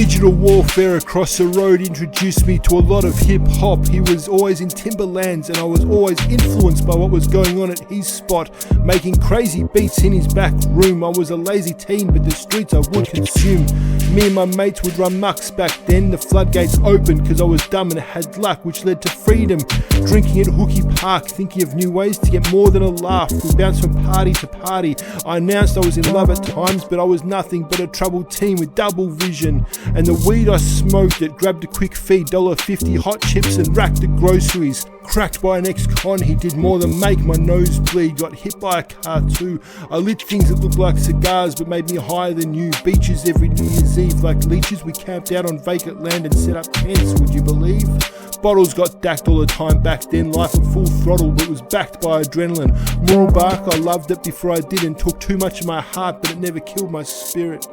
Digital warfare across the road introduced me to a lot of hip-hop. He was always in Timberlands and I was always influenced by what was going on at his spot, making crazy beats in his back room. I was a lazy teen, but the streets I would consume. Me and my mates would run mucks back then. The floodgates opened because I was dumb and had luck, which led to freedom. Drinking at Hookie Park, thinking of new ways to get more than a laugh. We bounced from party to party. I announced I was in love at times, but I was nothing but a troubled teen with double vision. And the weed I smoked it, grabbed a quick feed, $1.50 hot chips and racked the groceries. Cracked by an ex-con, he did more than make my nose bleed. Got hit by a car too. I lit things that looked like cigars but made me higher than you. Beaches every New Year's Eve like leeches. We camped out on vacant land and set up tents, would you believe? Bottles got dacked all the time back then. Life at full throttle, but was backed by adrenaline. Moral bark, I loved it before I did and took too much of my heart, but it never killed my spirit.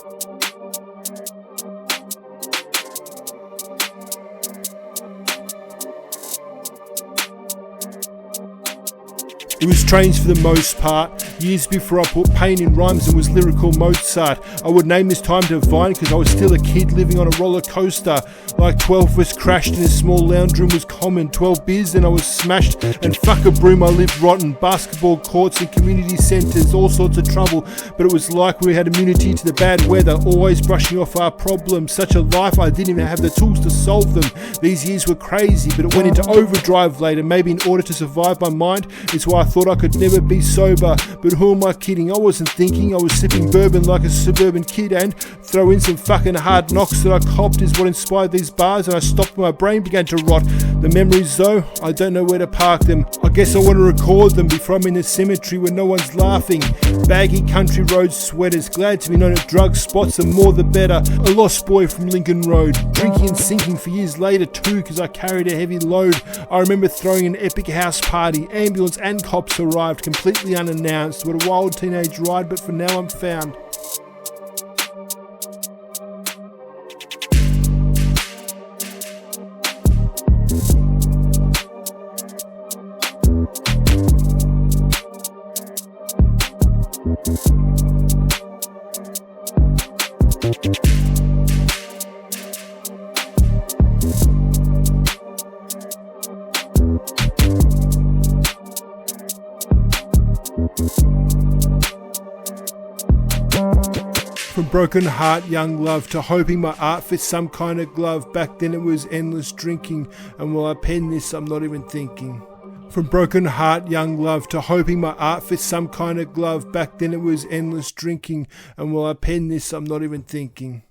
It was strange for the most part. Years before I put pain in rhymes and was lyrical Mozart. I would name this time Divine because I was still a kid living on a roller coaster. Like 12 of us crashed in a small lounge room was common. 12 beers then I was smashed, and fuck a broom I lived rotten. Basketball courts and community centres, all sorts of trouble. But it was like we had immunity to the bad weather, always brushing off our problems. Such a life, I didn't even have the tools to solve them. These years were crazy, but it went into overdrive later. Maybe in order to survive my mind, it's why I thought I could never be sober. But who am I kidding? I wasn't thinking. I was sipping bourbon like a suburban kid, and throw in some fucking hard knocks that I copped is what inspired these bars, and I stopped when my brain began to rot. The memories though, I don't know where to park them. I guess I want to record them before I'm in the cemetery where no one's laughing. Baggy country road sweaters, glad to be known at drug spots, the more the better. A lost boy from Lincoln Road, drinking and sinking for years later too because I carried a heavy load. I remember throwing an epic house party. Ambulance and cops arrived completely unannounced. What a wild teenage ride, but for now I'm found. From broken heart, young love, to hoping my art fits some kind of glove. Back then it was endless drinking, and while I pen this, I'm not even thinking. From broken heart, young love, to hoping my art fits some kind of glove. Back then it was endless drinking, and while I pen this, I'm not even thinking.